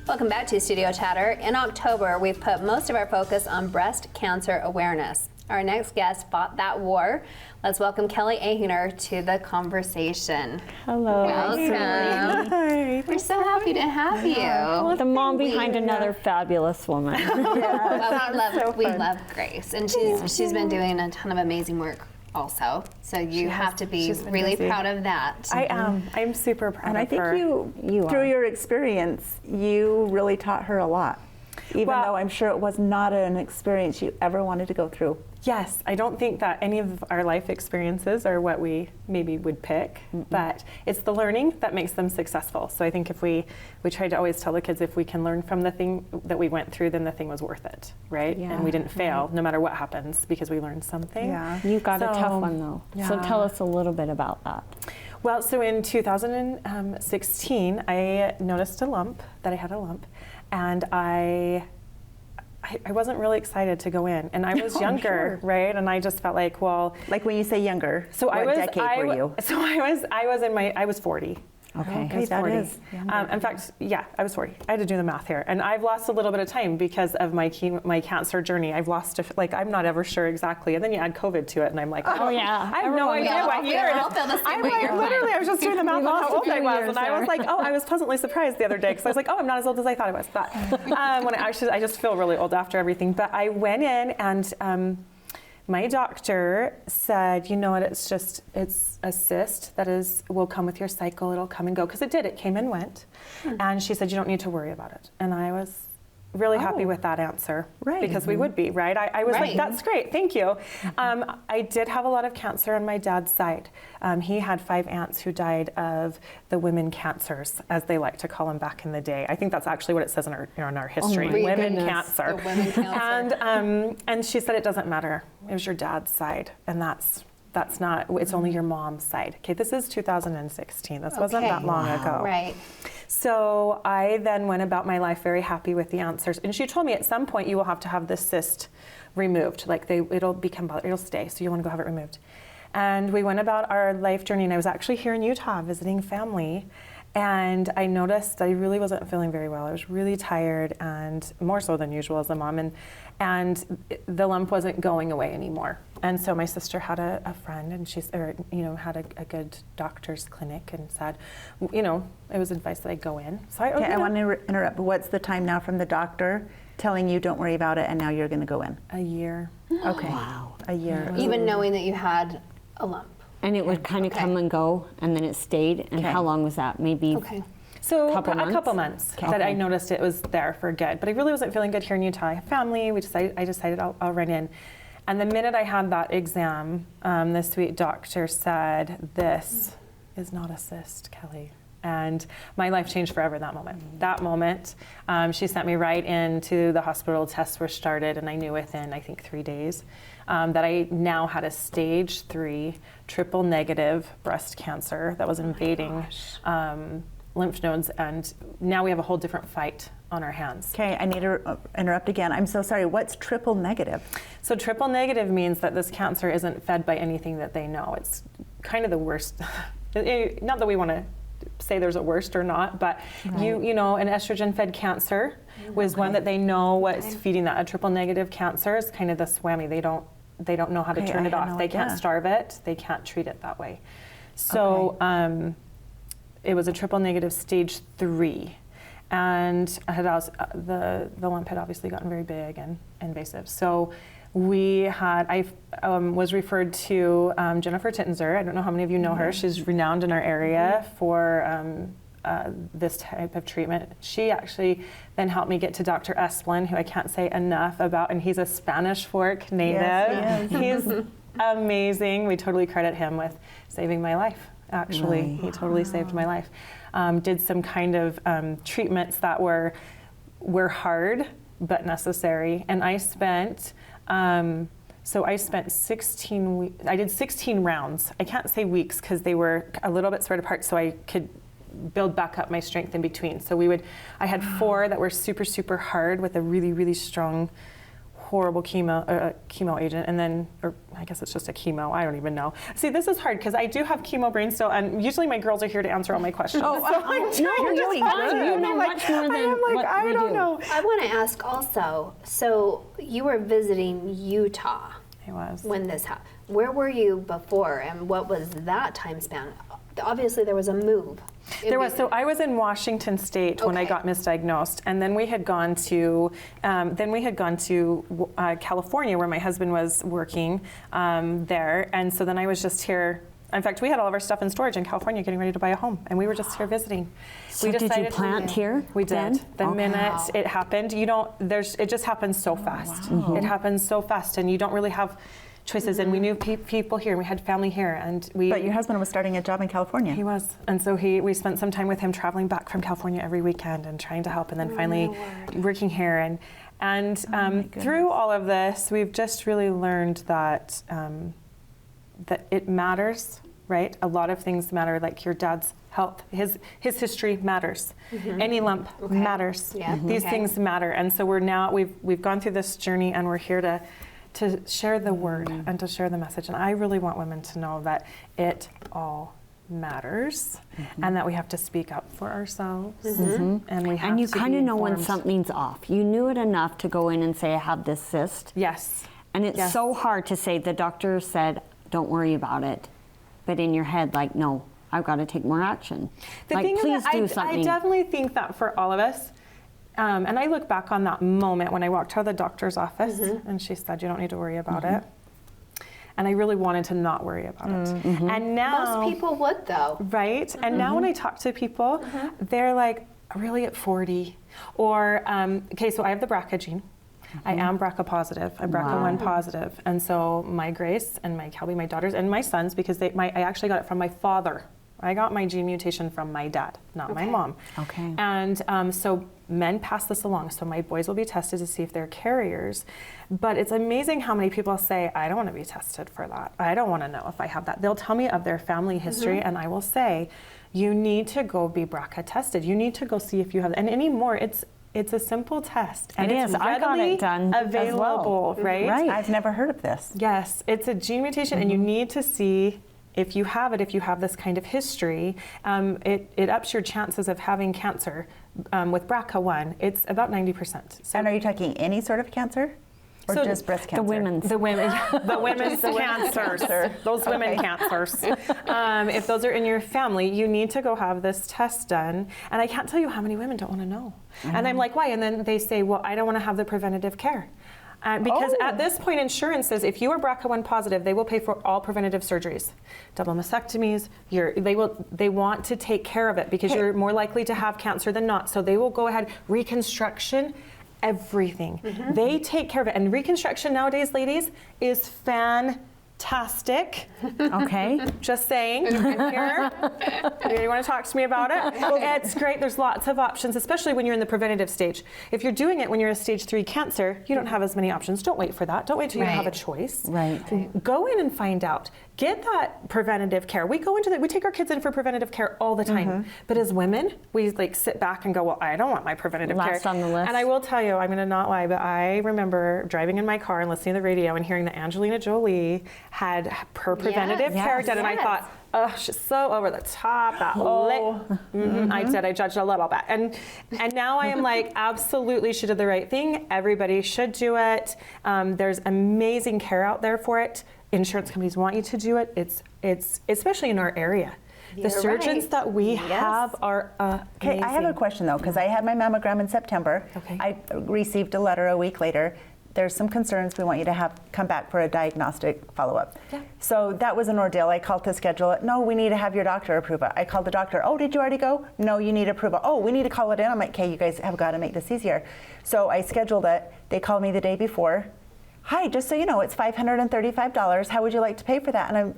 Welcome back to Studio Chatter. In October, we've put most of our focus on breast cancer awareness. Our next guest fought that war. Let's welcome Kelly Ehinger to the conversation. Hello. Welcome. Hi. We're so happy to have you. The mom behind another fabulous woman. Well, we love Grace, and she's been doing a ton of amazing work also. So you have to be really proud of that. I am. I'm super proud and of her. And I think you through your experience, you really taught her a lot. Even though I'm sure it was not an experience you ever wanted to go through. Yes, I don't think that any of our life experiences are what we maybe would pick, but it's the learning that makes them successful. So I think if we try to always tell the kids if we can learn from the thing that we went through, then the thing was worth it, right? Yeah. And we didn't fail no matter what happens because we learned something. Yeah. You got a tough one though. Yeah. So tell us a little bit about that. Well, so in 2016, I noticed that I had a lump, and I wasn't really excited to go in, and I was younger, right? And I just felt like, well, like when you say younger, so what decade were you? So I was 40. Okay, I was 40. In fact, yeah, I was 40. I had to do the math here, and I've lost a little bit of time because of my cancer journey. I've lost, I'm not ever sure exactly, and then you add COVID to it, and I'm like, oh yeah, I have no idea what year. I'm like, literally, I was just doing the math on how old I was, and I was like, oh, I was pleasantly surprised the other day because I was like, oh, I'm not as old as I thought I was. But when I just feel really old after everything. But I went in and. My doctor said, you know what, it's a cyst that will come with your cycle, it'll come and go, because it did, it came and went. And she said, you don't need to worry about it. And I was really happy with that answer, right? Because we would be, right? I was like, that's great, thank you. I did have a lot of cancer on my dad's side. He had 5 aunts who died of the women cancers, as they like to call them back in the day. I think that's actually what it says in our history, women cancer. The women cancer. And she said it doesn't matter. It was your dad's side, and that's not. It's only your mom's side. Okay, this is 2016. This wasn't that long ago. Right. So I then went about my life very happy with the answers. And she told me at some point you will have to have this cyst removed. Like it'll stay. So you want to go have it removed. And we went about our life journey. And I was actually here in Utah visiting family. And I noticed I really wasn't feeling very well. I was really tired, and more so than usual as a mom. And the lump wasn't going away anymore. And so my sister had a friend, and had a good doctor's clinic, and said, it was advice that I go in. So I want to interrupt. What's the time now from the doctor telling you don't worry about it, and now you're going to go in? A year. Okay. Wow. A year. Even knowing that you had a lump. And it would kind of come and go, and then it stayed. And how long was that? Maybe So a couple months that I noticed it was there for good. But I really wasn't feeling good here in Utah. I have family. I decided I'll run in. And the minute I had that exam, the sweet doctor said, "This is not a cyst, Kelly." And my life changed forever that moment. That moment, she sent me right into the hospital. Tests were started, and I knew within, I think, 3 days that I now had a stage 3 triple negative breast cancer that was invading lymph nodes, and now we have a whole different fight on our hands. Okay, I need to interrupt again. I'm so sorry. What's triple negative? So triple negative means that this cancer isn't fed by anything that they know. It's kind of the worst. Not that we want to say there's a worst or not, but an estrogen-fed cancer was one that they know what's feeding that. A triple negative cancer is kind of this whammy. They don't know how to turn it off. They can't starve it. They can't treat it that way. So it was a triple negative stage 3. And the lump had obviously gotten very big and invasive. So I was referred to Jennifer Tittenzer. I don't know how many of you know her. She's renowned in our area for this type of treatment. She actually then helped me get to Dr. Esplin, who I can't say enough about, and he's a Spanish Fork native. Yes, he's amazing. We totally credit him with saving my life, actually. He totally saved my life. Did some kind of treatments that were hard but necessary, and I spent 16 weeks. I did 16 rounds. I can't say weeks because they were a little bit spread apart, so I could build back up my strength in between. So I had 4 that were super, super hard with a really, really strong horrible chemo agent, and then, or I guess it's just a chemo, I don't even know. See, this is hard because I do have chemo brain still, and usually my girls are here to answer all my questions. Oh, so I'm trying to doing find good. it. You know much more than what we don't do. know. I want to ask also, so you were visiting Utah I was. when this happened. Where were you before, and what was that time span? Obviously, there was a move. There was. So I was in Washington State when I Okay. got misdiagnosed, and then we had gone to California where my husband was working there, and so then I was just here. In fact, we had all of our stuff in storage in California, getting ready to buy a home, and we were just here visiting. So we did you decided plant here? We did. then? The Okay. minute it happened, it just happens so fast. It happens so fast, and you don't really have choices. And we knew people here, we had family here, and we. But your husband was starting a job in California. He was, and so we spent some time with him traveling back from California every weekend and trying to help, and then finally working here. And through all of this, we've just really learned that that it matters, right? A lot of things matter, like your dad's health, his history matters. Any lump matters. Yeah. These Okay. things matter, and so we've gone through this journey, and we're here to share the word and to share the message. And I really want women to know that it all matters and that we have to speak up for ourselves. And we have And you to be kind of know when informed. something's off. You knew it enough to go in and say, I have this cyst. Yes. And it's Yes. so hard to say, the doctor said, don't worry about it. But in your head, like, no, I've got to take more action. The like, thing please is do that something. I definitely think that for all of us, and I look back on that moment when I walked out of the doctor's office and she said, you don't need to worry about it. And I really wanted to not worry about it. And now, Most people would, though. right? And now when I talk to people, they're like, really at 40? Or, okay, so I have the BRCA gene. I am BRCA positive. I'm BRCA1 positive. And so my Grace and my Kelby, my daughters, and my sons, because I actually got it from my father. I got my gene mutation from my dad, not my mom. Okay. And so men pass this along. So my boys will be tested to see if they're carriers. But it's amazing how many people say, I don't want to be tested for that. I don't want to know if I have that. They'll tell me of their family history, and I will say, you need to go be BRCA tested. You need to go see if you have, and anymore, it's a simple test. And It it's is. I got readily it done as well. available, right? Right. I've never heard of this. Yes, it's a gene mutation, and you need to see if you have it, if you have this kind of history. It ups your chances of having cancer. With BRCA1, it's about 90%. So And are you talking any sort of cancer? Or So just breast cancer? The women's. the women's cancers, those women cancers. If those are in your family, you need to go have this test done. And I can't tell you how many women don't want to know. And I'm like, why? And then they say, well, I don't want to have the preventative care. Because at this point, insurance says if you are BRCA1 positive, they will pay for all preventative surgeries, double mastectomies. They want to take care of it because you're more likely to have cancer than not. So they will go ahead, reconstruction, everything. They take care of it. And reconstruction nowadays, ladies, is fantastic. Okay. Just saying, I'm here. You want to talk to me about it? It's great. There's lots of options, especially when you're in the preventative stage. If you're doing it when you're a stage 3 cancer, you don't have as many options. Don't wait for that. Don't wait till you have a choice. Right. Go in and find out. Get that preventative care. We take our kids in for preventative care all the time. But as women, we like sit back and go, well, I don't want my preventative Last care. on the list. And I will tell you, I'm going to not lie, but I remember driving in my car and listening to the radio and hearing that Angelina Jolie had her preventative care done, and I thought, oh, she's so over the top. That I said I judged a little bit, and now I am like, absolutely, she did the right thing. Everybody should do it. There's amazing care out there for it. Insurance companies want you to do it. It's especially in our area. The surgeons right. that we have are amazing. Okay, I have a question though, because I had my mammogram in September. Okay. I received a letter a week later. There's some concerns. We want you to come back for a diagnostic follow-up. Yeah. So that was an ordeal. I called to schedule it. No, we need to have your doctor approve it. I called the doctor. Oh, did you already go? No, you need approval. Oh, we need to call it in. I'm like, okay, you guys have got to make this easier. So I scheduled it. They called me the day before. Hi, just so you know, it's $535. How would you like to pay for that? And I'm,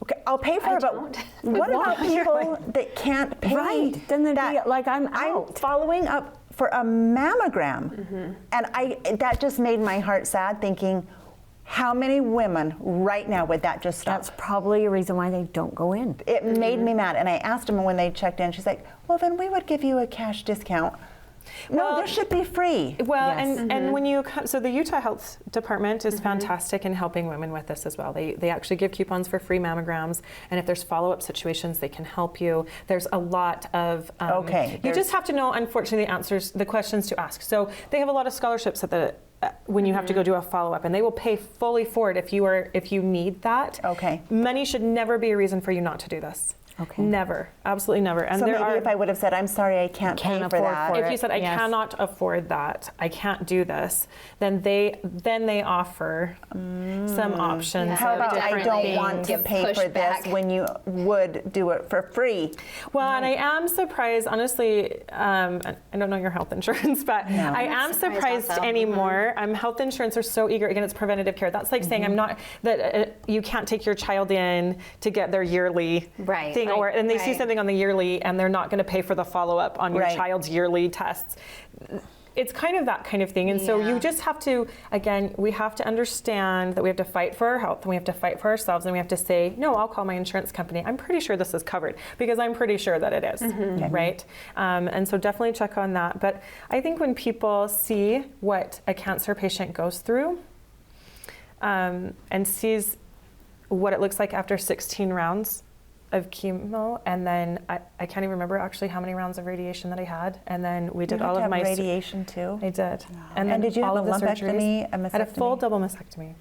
okay, I'll pay for it, but what about people that can't pay? Right. Then they'd be like, I'm I'm out. following up for a mammogram. And that just made my heart sad, thinking, how many women right now would that just stop? That's probably a reason why they don't go in. It made me mad. And I asked them when they checked in, she's like, well, then we would give you a cash discount. No, this should be free. Well, Yes. and when you come, so the Utah Health Department is fantastic in helping women with this as well. They actually give coupons for free mammograms, and if there's follow-up situations, they can help you. There's a lot of you just have to know, unfortunately, the questions to ask. So they have a lot of scholarships at the when you have to go do a follow-up, and they will pay fully for it if you need that. Okay. Money should never be a reason for you not to do this. Okay. Never, absolutely never. And So there maybe if I would have said, I'm sorry, I can't pay for afford that. for if it. you said I Yes. cannot afford that, I can't do this, then they offer some options. Yeah. How of about I different don't things. want to Give pay for pushback. this when you would do it for free? Well, and I am surprised, honestly. I don't know your health insurance, but I am surprised surprised also. anymore. Health insurance are so eager. Again, it's preventative care. That's like saying I'm not that you can't take your child in to get their yearly Right, thing, right, and they see right. something on the yearly, and they're not going to pay for the follow up on your Right. child's yearly tests. It's kind of that kind of thing. And so Yeah. you just have to, again, we have to understand that we have to fight for our health, and we have to fight for ourselves, and we have to say, no, I'll call my insurance company. I'm pretty sure this is covered, because I'm pretty sure that it is, right? And so definitely check on that. But I think when people see what a cancer patient goes through and sees what it looks like after 16 rounds of chemo, and then I can't even remember actually how many rounds of radiation that I had, and then we did You have all to of have my radiation too. I did, And then did you all have of a the lumpectomy, surgeries. a I had a full mastectomy? double mastectomy.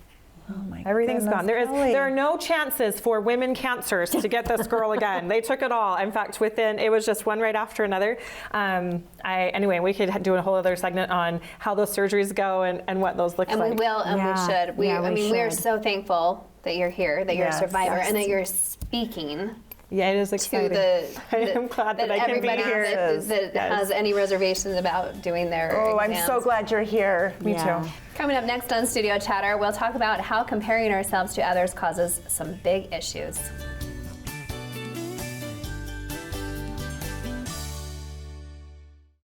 Oh my Everything's goodness, gone. There Kelly. are no chances for women cancers to get this girl again. They took it all. In fact, it was just one right after another. Anyway, we could do a whole other segment on how those surgeries go and what those look And like. we will, and we Yeah. should. Yeah, I we mean, we're should. so thankful that you're here, that you're a Yes. survivor, Yes. and that you're speaking Yeah, it is to exciting. the. I am glad that I can be everybody here. that Yes. has any reservations about doing their Oh, I'm exams. so glad you're here. Me Yeah. too. Coming up next on Studio Chatter, we'll talk about how comparing ourselves to others causes some big issues.